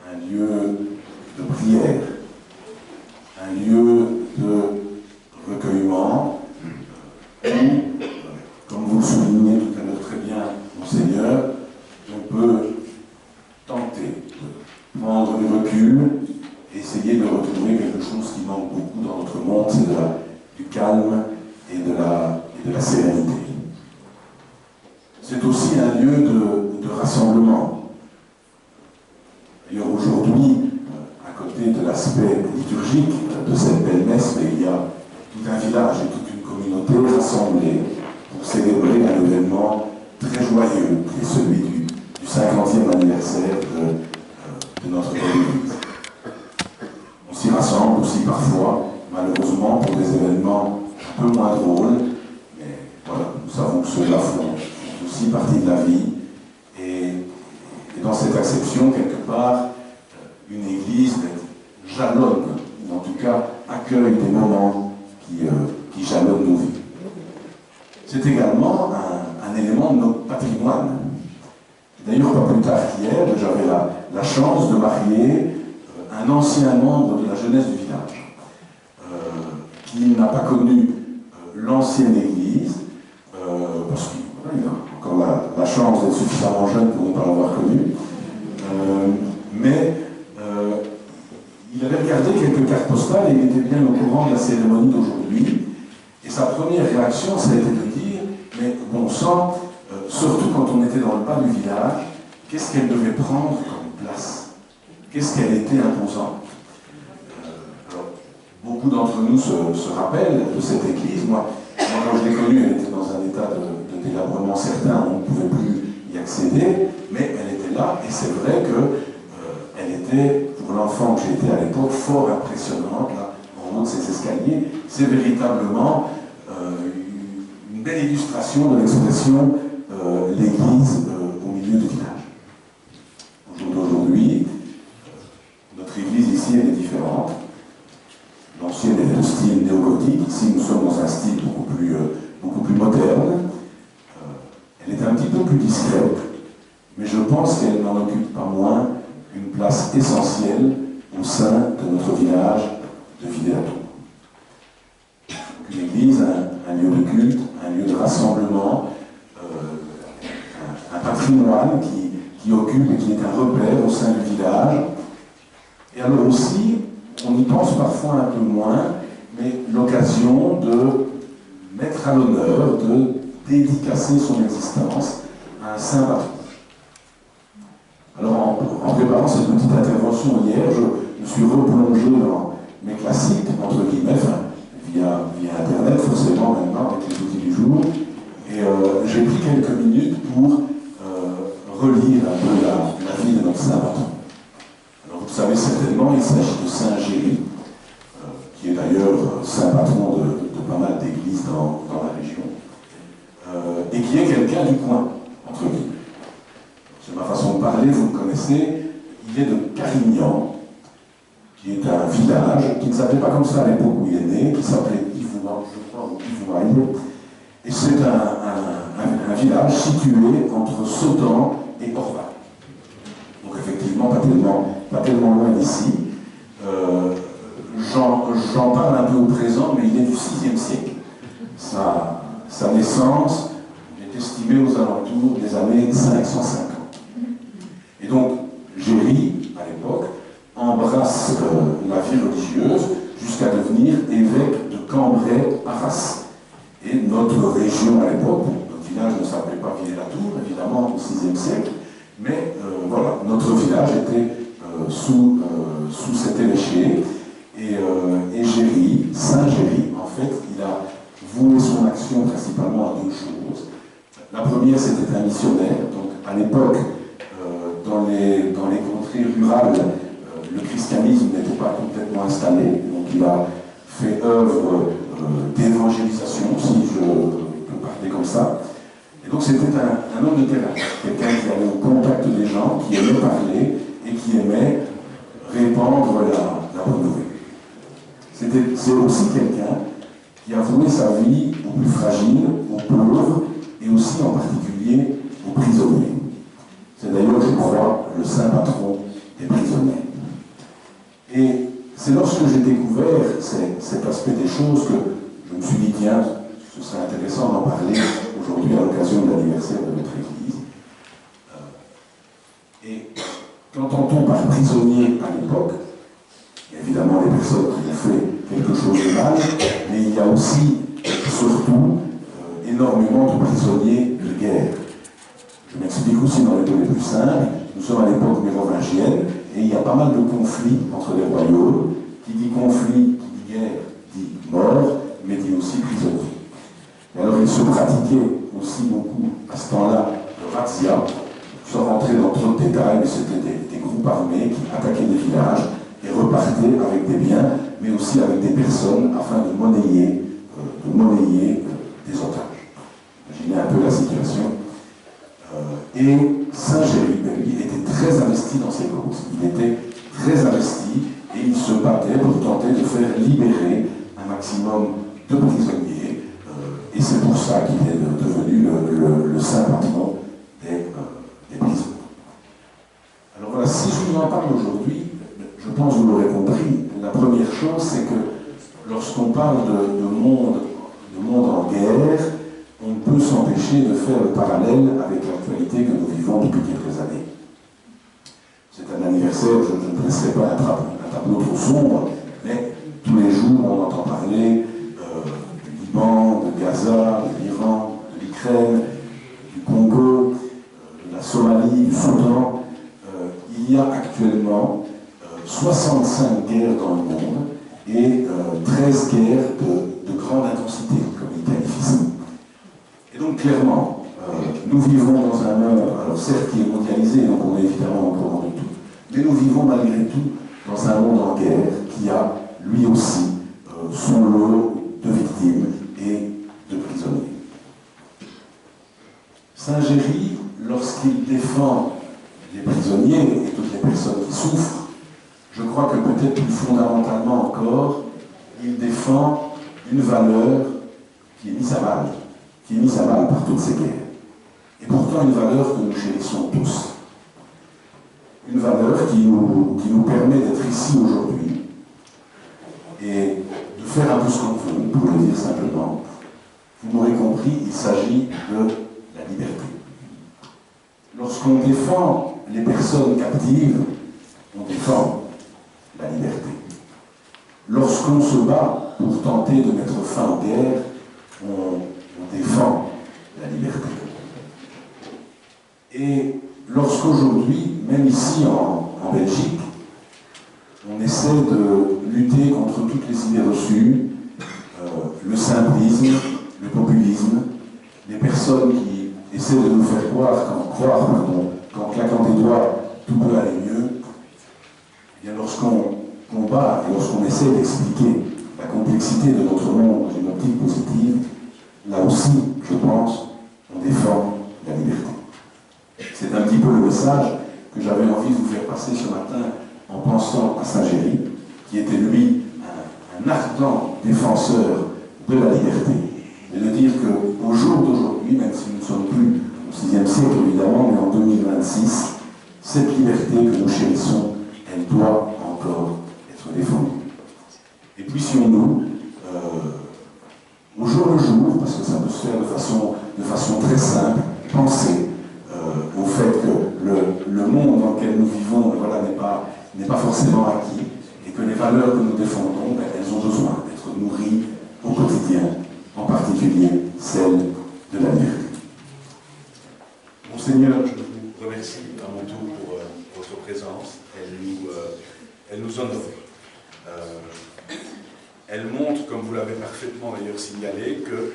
un lieu de prière, un lieu de recueillement, où, comme vous le soulignez tout à l'heure très bien, Monseigneur, on peut tenter de prendre du recul et essayer de retrouver quelque chose qui manque beaucoup dans notre monde, c'est du calme et de la sérénité. C'est aussi un lieu de rassemblement. D'ailleurs, aujourd'hui, à côté de l'aspect liturgique de cette belle messe, il y a tout un village et toute une communauté rassemblée pour célébrer un événement très joyeux, qui est celui du 50e anniversaire de notre Église. On s'y rassemble aussi parfois, malheureusement, pour des événements un peu moins drôles, mais voilà, nous savons que ceux-là font aussi partie de la vie. Et dans cette acception, quelque part, une Église jalonne, ou en tout cas accueille des moments qui jalonnent nos vies. C'est également un élément de notre patrimoine. D'ailleurs, pas plus tard qu'hier, j'avais la chance de marier un ancien membre de la jeunesse du village, qui n'a pas connu l'ancienne Église, parce qu'il a encore la chance d'être suffisamment jeune pour ne pas l'avoir connu, mais il avait regardé quelques cartes postales et il était bien au courant de la cérémonie d'aujourd'hui. Et sa première réaction, ça a été de dire, mais bon sang, surtout quand on était dans le bas du village, qu'est-ce qu'elle devait prendre comme place? Qu'est-ce qu'elle était imposante? Alors, beaucoup d'entre nous se rappellent de cette église. Moi, quand je l'ai connue, elle était dans un état de délabrement certain, on ne pouvait plus y accéder, mais elle était là, et c'est vrai qu'elle était, pour l'enfant que j'étais à l'époque, fort impressionnante, là, en haut de ces escaliers. C'est véritablement une belle illustration de l'expression l'église au milieu du village. Au jour d'aujourd'hui, notre église ici, elle est différente. L'ancienne était de style néo-gothique. Ici, nous sommes dans un style beaucoup plus moderne. Elle est un petit peu plus discrète, mais je pense qu'elle n'en occupe pas moins une place essentielle au sein de notre village de Vidéatour. Une église, un lieu de culte, un lieu de rassemblement, un patrimoine qui occupe et qui est un repère au sein du village. Et alors aussi, on y pense parfois un peu moins, mais l'occasion de mettre à l'honneur, de dédicacer son existence à un saint patron. Alors en préparant cette petite intervention hier, je me suis replongé dans mes classiques, entre guillemets, via Internet forcément maintenant, avec les outils du jour, et j'ai pris quelques minutes pour relire un peu la vie de notre saint patron. Alors vous savez certainement, il s'agit de Saint Géry, qui est d'ailleurs saint patron de pas mal d'églises dans la région, et qui est quelqu'un du coin, entre guillemets. C'est ma façon de parler, vous le connaissez, il est de Carignan, qui est un village qui ne s'appelait pas comme ça à l'époque où il est né, qui s'appelait Yvouaille, je crois, ou Yvouaille. Et c'est un village situé entre Sedan et Orval. Donc effectivement, pas tellement loin d'ici. J'en parle un peu au présent, mais il est du VIe siècle. Sa naissance est estimée aux alentours des années 550. Et donc, Géry, à l'époque, embrasse la vie religieuse jusqu'à devenir évêque de Cambrai-Arras. Et notre région à l'époque, notre village ne s'appelait pas Villers-la-Tour, évidemment, au VIe siècle, mais voilà, notre village était sous cet évêché. Et Géry, Saint Géry, en fait, il a voué son action principalement à deux choses. La première, c'était un missionnaire. Donc, à l'époque, dans les contrées rurales, le christianisme n'était pas complètement installé. Donc, il a fait œuvre d'évangélisation, si je peux parler comme ça. Et donc, c'était un homme de terrain, quelqu'un qui allait au contact des gens, qui aimait parler et qui aimait répandre la bonne nouvelle. C'est aussi quelqu'un qui a voué sa vie aux plus fragiles, aux pauvres, et aussi en particulier aux prisonniers. C'est d'ailleurs, je crois, le saint patron des prisonniers. Et c'est lorsque j'ai découvert cet aspect des choses que je me suis dit, tiens, ce serait intéressant d'en parler aujourd'hui à l'occasion de l'anniversaire de notre Église. Et qu'entend-on par prisonnier à l'époque? Évidemment, les personnes qui ont fait quelque chose de mal, mais il y a aussi, surtout, énormément de prisonniers de guerre. Je m'explique aussi dans les mots les plus simples. Nous sommes à l'époque mérovingienne et il y a pas mal de conflits entre les royaumes. Qui dit conflit, qui dit guerre, dit mort, mais dit aussi prisonnier. Et alors il se pratiquait aussi beaucoup à ce temps-là le razzia, sans rentrer dans trop de détails, mais c'était des groupes armés qui attaquaient des villages et repartaient avec des biens, mais aussi avec des personnes afin de monnayer des otages. Imaginez un peu la situation. Et Saint-Géry, lui, était très investi dans ces causes. Il était très investi et il se battait pour tenter de faire libérer un maximum de prisonniers. Et c'est pour ça qu'il est devenu le saint patron des prisons. Alors voilà, si je vous en parle aujourd'hui, je pense que vous l'aurez compris, la première chose, c'est que lorsqu'on parle de monde en guerre, on ne peut s'empêcher de faire le parallèle avec l'actualité que nous vivons depuis quelques années. C'est un anniversaire, je ne dresserai pas un tableau trop sombre, mais tous les jours on entend parler du Liban, de Gaza, de l'Iran, de l'Ukraine, du Congo, de la Somalie, du Soudan. Il y a actuellement 65 guerres dans le monde et 13 guerres de grande intensité, comme ils qualifient ça. Et donc clairement, nous vivons dans un monde, alors certes qui est mondialisé, donc on est évidemment encore en tout, mais nous vivons malgré tout dans un monde en guerre qui a lui aussi son lot de victimes et de prisonniers. Saint-Géry, lorsqu'il défend les prisonniers et toutes les personnes qui souffrent, je crois que peut-être plus fondamentalement encore, il défend une valeur qui est mise à mal, par toutes ces guerres. Et pourtant une valeur que nous chérissons tous. Une valeur qui nous permet d'être ici aujourd'hui et de faire un peu ce qu'on veut, pour le dire simplement. Vous m'aurez compris, il s'agit de la liberté. Lorsqu'on défend les personnes captives, on défend la liberté. Lorsqu'on se bat pour tenter de mettre fin aux guerres, on défend la liberté. Et lorsqu'aujourd'hui, même ici en Belgique, on essaie de lutter contre toutes les idées reçues, le simplisme, le populisme, les personnes qui essaient de nous faire croire qu'en claquant des doigts, tout peut aller mieux, et bien lorsqu'on combat et lorsqu'on essaie d'expliquer la complexité de notre monde dans une optique positive, là aussi, je pense, on défend la liberté. C'est un petit peu le message que j'avais envie de vous faire passer ce matin en pensant à Saint-Géry, qui était lui un ardent défenseur de la liberté. Et de dire qu'au jour d'aujourd'hui, même si nous ne sommes plus au VIe siècle évidemment, mais en 2026, cette liberté que nous chérissons, elle doit encore être défendue. Et puissions-nous, au jour le jour, parce que ça peut se faire de façon très simple, penser au fait que le monde dans lequel nous vivons voilà, n'est pas forcément acquis, et que les valeurs que nous défendons, elles ont besoin d'être nourries au quotidien, en particulier celles de la liberté. Monseigneur, je vous remercie à mon tour pour votre présence. Elle nous honore. Elle montre, comme vous l'avez parfaitement d'ailleurs signalé, que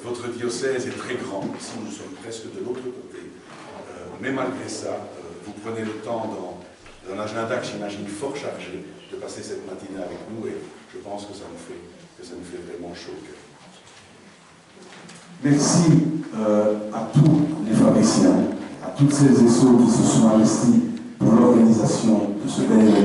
votre diocèse est très grand. Ici, nous sommes presque de l'autre côté. Mais malgré ça, vous prenez le temps dans un agenda que j'imagine fort chargé de passer cette matinée avec nous et je pense que ça nous fait vraiment chaud au cœur. Merci à tous les pharmaciens, à toutes celles et ceux qui se sont investis pour l'organisation de ce bel événement.